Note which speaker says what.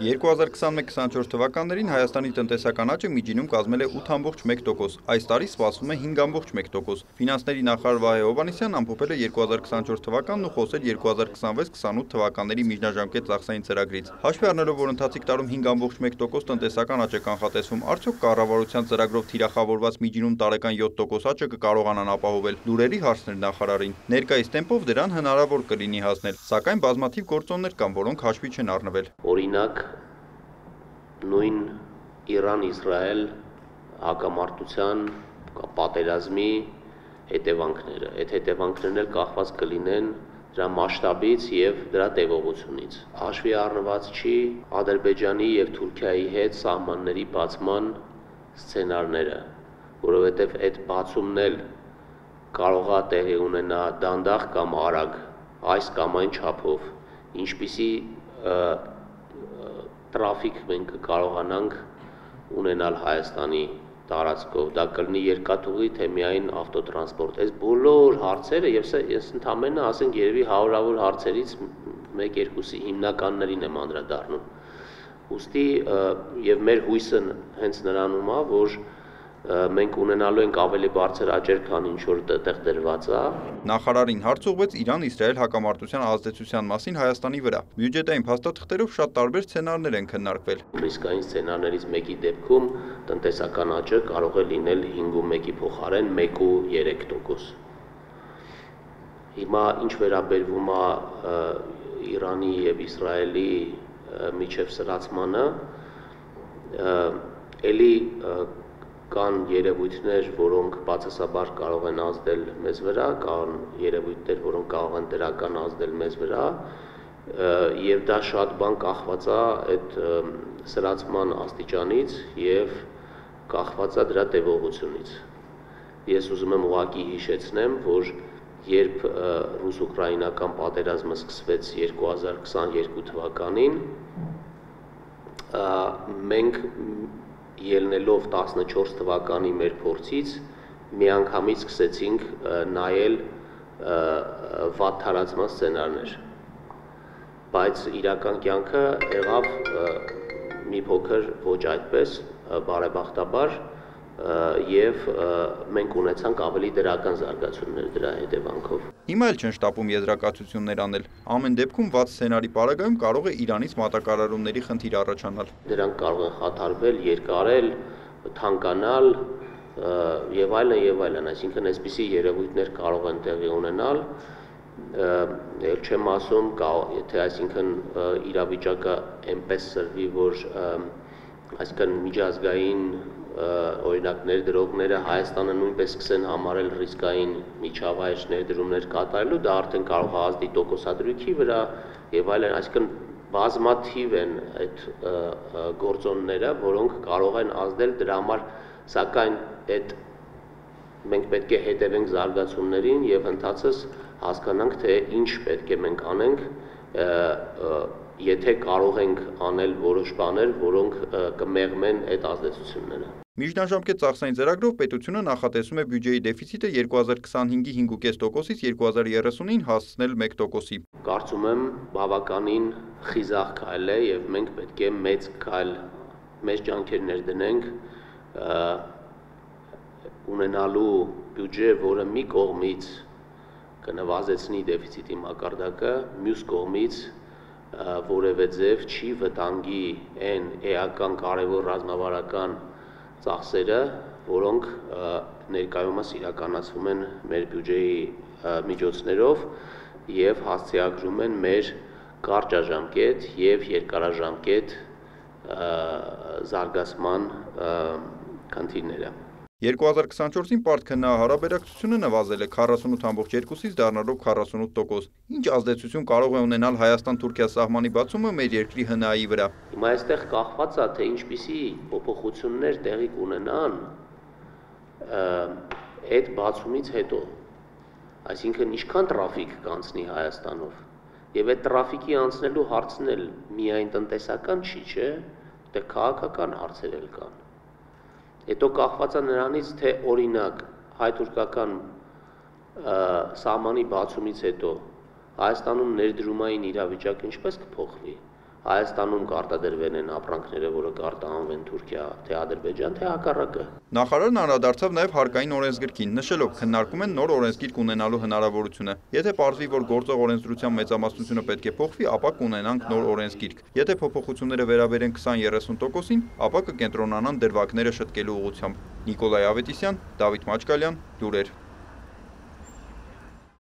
Speaker 1: 2021-24 թվականներին Հայաստանի տնտեսական աճը միջինում կազմել է 8,1%, այս տարի սպասվում է 5,1%։ Ֆինանսների նախարար Վահե Հովհաննիսյանն ամփոփել է 2024 թվականն ու խոսել 2026-28 թվականների միջնաժամկետ ծախսային ծրագրից։ Հաշվի առնելով, որ ընթացիկ տարում 5,1% տնտեսական աճ է կանխատեսվում, արդյոք կառավարության ծրագրով թիրախավորված միջինում տարեկան 7% աճը կկարողանան ապահովել։ Լուրերի հարցն էր նախարարին։ Ներկայիս տեմպով դրան հնարավոր կլինի հասնել, սակայն բազմաթիվ գործոններ կան, որոնք հաշվի չեն առնվել։
Speaker 2: Օրինակ, նույն Իրան-Իսրայել հակամարտության պատերազմի հետևանքները, այդ հետևանքներն էլ կախված կլինեն դրա մասշտաբից եւ դրա տևողությունից։ Հաշվի առնված չի Ադրբեջանի եւ Թուրքիայի հետ սահմանների բացման սցենարները, որովհետեւ այդ բացումն էլ կարող է տեղի ունենա դանդաղ կամ արագ, այս կամ այն չափով, ինչպիսի տրաֆիկ մենք կարողանանք ունենալ Հայաստանի տարածքով, դա կլինի երկաթուղի, թե միայն ավտոտրանսպորտ։ Այս բոլոր հարցերը, ես ընդամենը ասենք երևի հարյուրավոր հարցերից 1-2-ի հիմնականներին եմ անդրադառնում։ Ուստի եւ մեր հույսը հենց նրանում է, որ մենք ունենալու ենք ավելի բարձր աճեր, քան ինչ որ այդտեղ դրված է։
Speaker 1: Նախարարին հարց ուղղվեց Իրան-Իսրայել հակամարտության ազդեցության մասին Հայաստանի վրա։ Բյուջետային փաստաթղթերով շատ տարբեր սցենարներ են քննարկվել։
Speaker 2: Ռիսկային սցենարներից մեկի դեպքում տնտեսական աճը կարող է լինել 5.1-ի փոխարեն 1.3%։ Հիմա ինչ վերաբերվում է Իրանի եւ Իսրայելի միջև սրացմանը, ելի կան երևույթներ, որոնք բացասաբար կարող են ազդել մեզ վրա, կան երևույթներ, որոնք կարող են դրական ազդել մեզ վրա, եւ դա շատ բան կախված է այդ սրացման աստիճանից եւ կախված է դրա տևողությունից։ Ես ուզում եմ ուղղակի հիշեցնեմ, որ երբ ռուս-ուկրաինական պատերազմը սկսվեց 2022 թվականին, մենք ելնելով 14 թվականի մեր փորձից միանգամից սկսեցինք նայել վատ թարացման սցենարներ, բայց իրական կյանքը եղավ մի փոքր ոչ այդպես, բարեբախտաբար, եւ մենք ունեցանք ավելի դրական զարգացումներ դրա հետևանքով։
Speaker 1: Հիմա էլ չեն շտապում եզրակացություններ անել։ Ամեն դեպքում վատ սցենարի պարագայում կարող է Իրանից մատակարարումների խնդիր առաջանալ։
Speaker 2: Դրանք կարող են խաթարվել, երկարել, թանկանալ եւ այլն, այսինքն այսպիսի երևույթներ կարող են տեղի ունենալ։ Էլ չեմ ասում, եթե այսինքն իրավիճակը այնպես սրվի, որ այսինքն միջազգային օրինակ ներդրողները Հայաստանը նույնպես սկսեն համարել ռիսկային միջավայր ներդրումներ կատարելու, դա արդեն կարող է ազդի տոկոսադրույքի վրա եւ այլն, այսինքն բազմաթիվ են այդ գործոնները, որոնք կարող են ազդել դրա համար, սակայն այդ մենք պետք է հետևենք զարգացումներին եւ ընթացս հասկանանք, թե ինչ պետք է մենք անենք, եթե կարող ենք անել որոշ բաներ, որոնք կմեղմեն այդ ազդեցությունները։
Speaker 1: Միջնաժամկետ ծախսային ծրագրով պետությունը նախատեսում է բյուջեի դեֆիցիտը 2025-ի 5.5%-ից 2030-ին հասցնել 1%-ի։
Speaker 2: Կարծում եմ բավականին խիզախ քայլ է եւ մենք պետք է մեծ ջանքեր ներդնենք ունենալու բյուջե, որը մի կողմից կնվազեցնի դեֆիցիտի մակարդակը, մյուս կողմից որևէ ձև չի վտանգի այն էական կարևոր ռազմավարական ծախսերը, որոնք ներկայումս իրականացվում են մեր բյուջեի միջոցներով եւ հասցեագրում են մեր կարճաժամկետ եւ երկարաժամկետ զարգացման խնդիրները։
Speaker 1: 2024-ին պարտ քննահարաբերակցությունը նվազել է 48.2-ից դառնալով 48%։ Ինչ ազդեցություն կարող է ունենալ Հայաստան-Թուրքիա սահմանի բացումը մեր երկրի ՀՆԱ-ի վրա։
Speaker 2: Հիմա այստեղ կախված է, թե ինչպիսի փոփոխություններ տեղի կունենան այդ բացումից հետո, այսինքն ինչքան տրաֆիկ կանցնի Հայաստանով, եւ այդ տրաֆիկի անցնելու հարցն էլ միայն տնտեսական չի, չէ, դեռ քաղաքական հարցեր էլ կան։ Հետո կախված է նրանից, թե օրինակ հայ-թուրքական սահմանի բացումից հետո Հայաստանում ներդրումային իրավիճակը ինչպես կփոխվի, Հայաստանում կարտադրվեն են ապրանքները, որը կարտահանվեն Թուրքիա, թե Ադրբեջան, թե հակառակը։
Speaker 1: Նախարարն անդրադարձավ նաև հարկային օրենսգրքին, նշելով, քննարկում են նոր օրենսգիրք ունենալու հնարավորությունը։ Եթե պարզվի, որ գործող օրենսդրության մեծամասնությունը պետք է փոխվի, ապա կունենանք նոր օրենսգիրք։ Եթե փոփոխությունները վերաբերեն 20-30%-ին, ապա կկենտրոնանան դրվագները շտկելու ուղղությամբ։ Նիկոլայ Ավետիսյան, Դավիթ Մաչկալյան, լուրեր։